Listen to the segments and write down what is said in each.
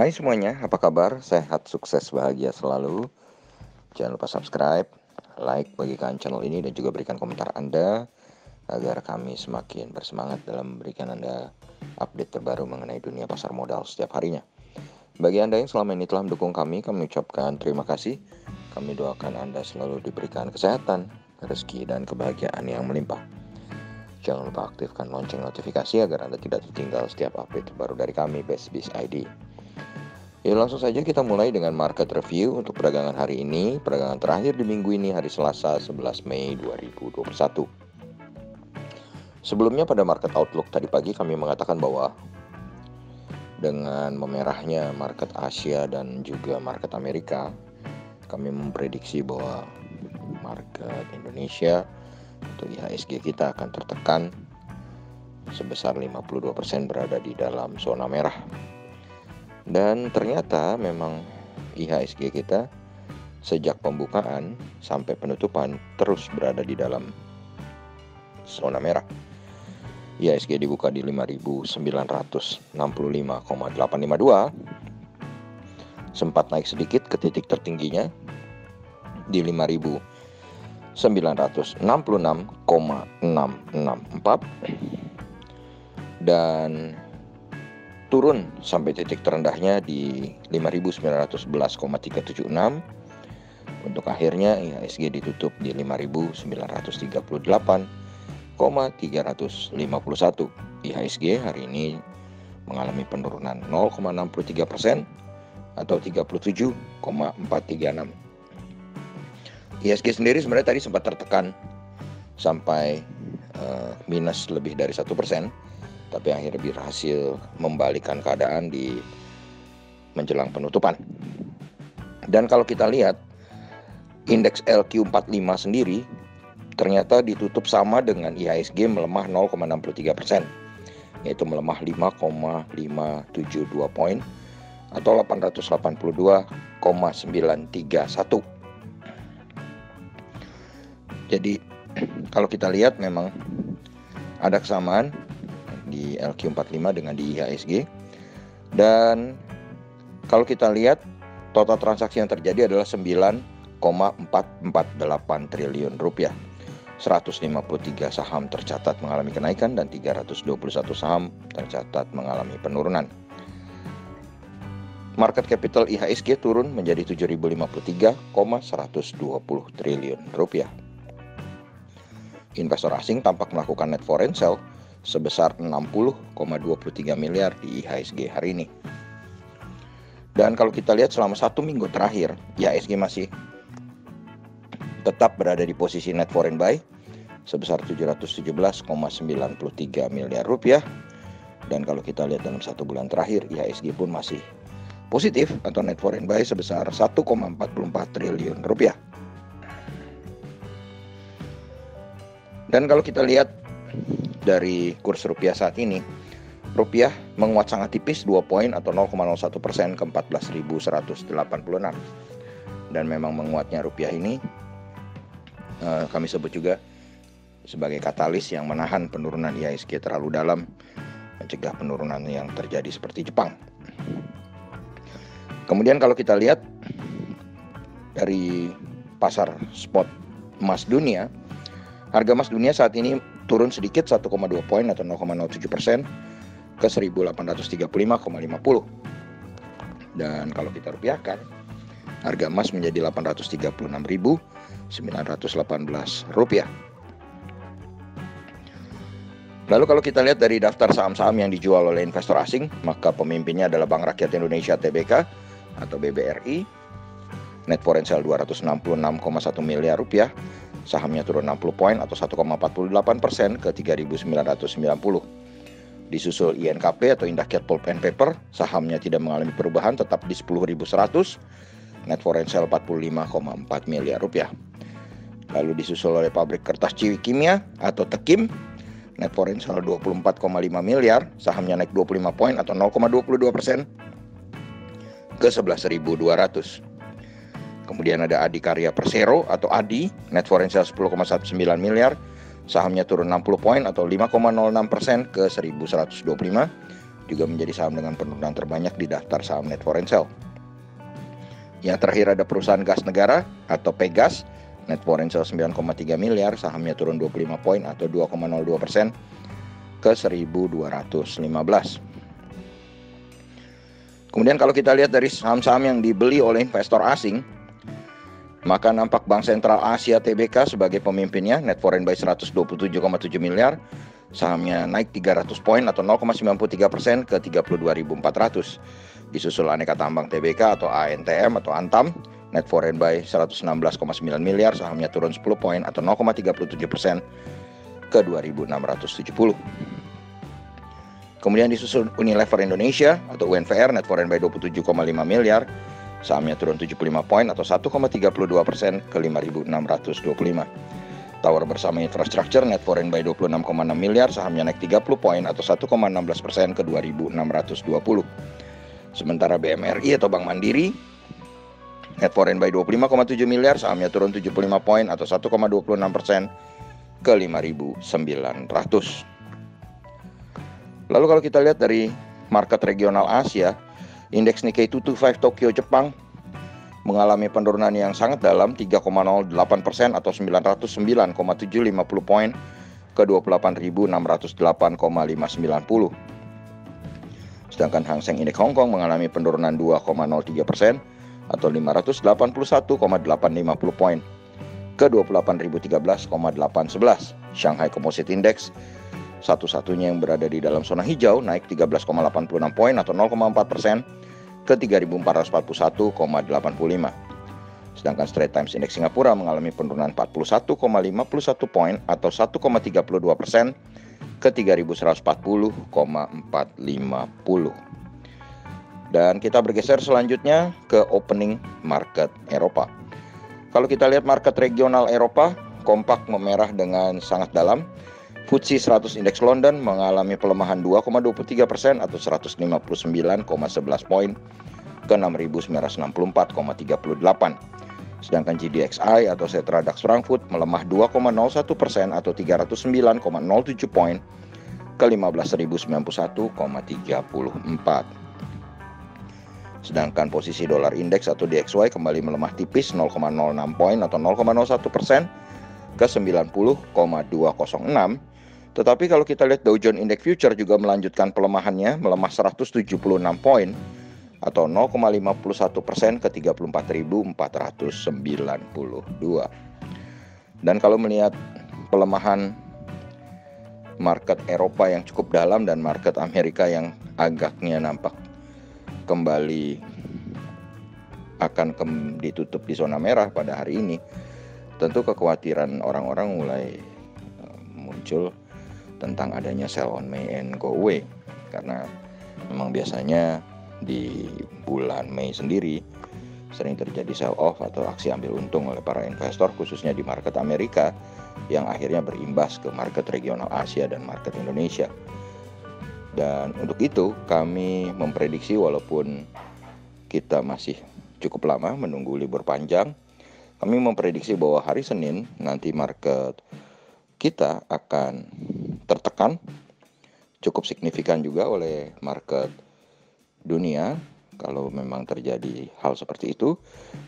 Hai semuanya, apa kabar? Sehat, sukses, bahagia selalu. Jangan lupa subscribe, like, bagikan channel ini dan juga berikan komentar Anda agar kami semakin bersemangat dalam memberikan Anda update terbaru mengenai dunia pasar modal setiap harinya. Bagi Anda yang selama ini telah mendukung kami ucapkan terima kasih. Kami doakan Anda selalu diberikan kesehatan, rezeki, dan kebahagiaan yang melimpah. Jangan lupa aktifkan lonceng notifikasi agar Anda tidak tertinggal setiap update terbaru dari kami, BestBiz ID. Yuk langsung saja kita mulai dengan market review untuk perdagangan hari ini. Perdagangan terakhir di minggu ini hari Selasa 11 Mei 2021. Sebelumnya pada market outlook tadi pagi kami mengatakan bahwa dengan memerahnya market Asia dan juga market Amerika, kami memprediksi bahwa market Indonesia atau IHSG kita akan tertekan sebesar 52% berada di dalam zona merah. Dan ternyata memang IHSG kita sejak pembukaan sampai penutupan terus berada di dalam zona merah. IHSG dibuka di 5.965,852, sempat naik sedikit ke titik tertingginya di 5.966,664 dan turun sampai titik terendahnya di 5.911,376 untuk akhirnya IHSG ditutup di 5.938,351. IHSG hari ini mengalami penurunan 0,63% atau 37,436. IHSG sendiri sebenarnya tadi sempat tertekan sampai minus lebih dari 1%, tapi akhirnya berhasil membalikan keadaan di menjelang penutupan. Dan kalau kita lihat indeks LQ45 sendiri ternyata ditutup sama dengan IHSG melemah 0,63%, yaitu melemah 5,572 poin atau 882,931. Jadi kalau kita lihat memang ada kesamaan di LQ45 dengan di IHSG. Dan kalau kita lihat total transaksi yang terjadi adalah 9,448 triliun rupiah. 153 saham tercatat mengalami kenaikan dan 321 saham tercatat mengalami penurunan. Market capital IHSG turun menjadi 7.053,120 triliun rupiah. Investor asing tampak melakukan net foreign sale sebesar 60,23 miliar di IHSG hari ini. Dan kalau kita lihat selama 1 minggu terakhir, IHSG masih tetap berada di posisi net foreign buy sebesar 717,93 miliar rupiah. Dan kalau kita lihat dalam 1 bulan terakhir, IHSG pun masih positif atau net foreign buy sebesar 1,44 triliun rupiah. Dan kalau kita lihat dari kurs rupiah saat ini, rupiah menguat sangat tipis 2 poin atau 0,01% ke 14.186. Dan memang menguatnya rupiah ini kami sebut juga sebagai katalis yang menahan penurunan IHSG terlalu dalam, mencegah penurunan yang terjadi seperti Jepang. Kemudian kalau kita lihat dari pasar spot emas dunia, harga emas dunia saat ini turun sedikit 1,2 poin atau 0,07% ke 1.835,50. Dan kalau kita rupiahkan, harga emas menjadi 836.918 rupiah. Lalu kalau kita lihat dari daftar saham-saham yang dijual oleh investor asing, maka pemimpinnya adalah Bank Rakyat Indonesia Tbk atau BBRI. Net foreign sale 266,1 miliar rupiah. Sahamnya turun 60 poin atau 1,48% ke 3.990. Disusul INKP atau Indahkiat Pulp and Paper, sahamnya tidak mengalami perubahan, tetap di 10.100. Net foreign sale 45,4 miliar rupiah. Lalu disusul oleh pabrik kertas Kimia atau Tekim, net foreign sale 24,5 miliar, sahamnya naik 25 poin atau 0,22% ke 11.200. Kemudian ada Adikarya Persero atau ADI, net foreign sale 10,19 miliar, sahamnya turun 60 poin atau 5,06% ke 1.125. juga menjadi saham dengan penurunan terbanyak di daftar saham Net Foreign Sale. Yang terakhir ada perusahaan gas negara atau Pegas, Net Foreign Sale 9,3 miliar, sahamnya turun 25 poin atau 2,02% ke 1.215. Kemudian kalau kita lihat dari saham-saham yang dibeli oleh investor asing, maka nampak Bank Sentral Asia TBK sebagai pemimpinnya, net foreign buy 127,7 miliar, sahamnya naik 300 poin atau 0,93% ke 32.400. Disusul Aneka Tambang TBK atau ANTM atau Antam, net foreign buy 116,9 miliar, sahamnya turun 10 poin atau 0,37% ke 2.670. Kemudian disusul Unilever Indonesia atau UNVR, net foreign buy 27,5 miliar, sahamnya turun 75 poin atau 1,32% ke 5.625. Tower Bersama Infrastructure, net foreign buy 26,6 miliar, sahamnya naik 30 poin atau 1,16% ke 2.620. Sementara BMRI atau Bank Mandiri, net foreign buy 25,7 miliar, sahamnya turun 75 poin atau 1,26% ke 5.900. Lalu kalau kita lihat dari market regional Asia, indeks Nikkei 225 Tokyo Jepang mengalami penurunan yang sangat dalam 3,08% atau 909,750 poin ke 28.608,590. Sedangkan Hang Seng Indeks Hong Kong mengalami penurunan 2,03% atau 581,850 poin ke 28.013,811. Shanghai Composite Index, satu-satunya yang berada di dalam zona hijau, naik 13,86 poin atau 0,4% ke 3.441,85. Sedangkan Straits Times Index Singapura mengalami penurunan 41,51 poin atau 1,32% ke 3.140,450. Dan kita bergeser selanjutnya ke opening market Eropa. Kalau kita lihat market regional Eropa, kompak memerah dengan sangat dalam. FTSE 100 Indeks London mengalami pelemahan 2,23% atau 159,11 poin ke 6.964,38. Sedangkan GDXI atau Xetra DAX Frankfurt melemah 2,01% atau 309,07 poin ke 15.091,34. Sedangkan posisi dolar indeks atau DXY kembali melemah tipis 0,06 poin atau 0,01% ke 90,206. Tetapi kalau kita lihat Dow Jones Index Future juga melanjutkan pelemahannya, melemah 176 poin atau 0,51% ke 34.492. Dan kalau melihat pelemahan market Eropa yang cukup dalam dan market Amerika yang agaknya nampak kembali akan ditutup di zona merah pada hari ini, tentu kekhawatiran orang-orang mulai muncul tentang adanya sell on May and go away, karena memang biasanya di bulan Mei sendiri sering terjadi sell off atau aksi ambil untung oleh para investor, khususnya di market Amerika, yang akhirnya berimbas ke market regional Asia dan market Indonesia. Dan untuk itu kami memprediksi, walaupun kita masih cukup lama menunggu libur panjang, kami memprediksi bahwa hari Senin nanti market kita akan tertekan cukup signifikan juga oleh market dunia kalau memang terjadi hal seperti itu.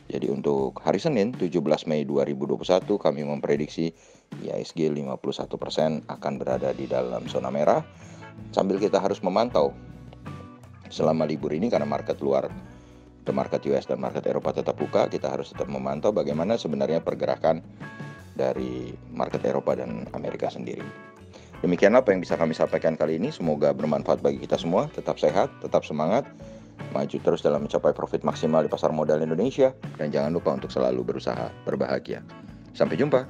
Jadi untuk hari Senin 17 Mei 2021 kami memprediksi IHSG 51% akan berada di dalam zona merah, sambil kita harus memantau selama libur ini, karena market luar atau market US dan market Eropa tetap buka, kita harus tetap memantau bagaimana sebenarnya pergerakan dari market Eropa dan Amerika sendiri. Demikianlah apa yang bisa kami sampaikan kali ini. Semoga bermanfaat bagi kita semua. Tetap sehat, tetap semangat, maju terus dalam mencapai profit maksimal di pasar modal Indonesia, dan jangan lupa untuk selalu berusaha berbahagia. Sampai jumpa.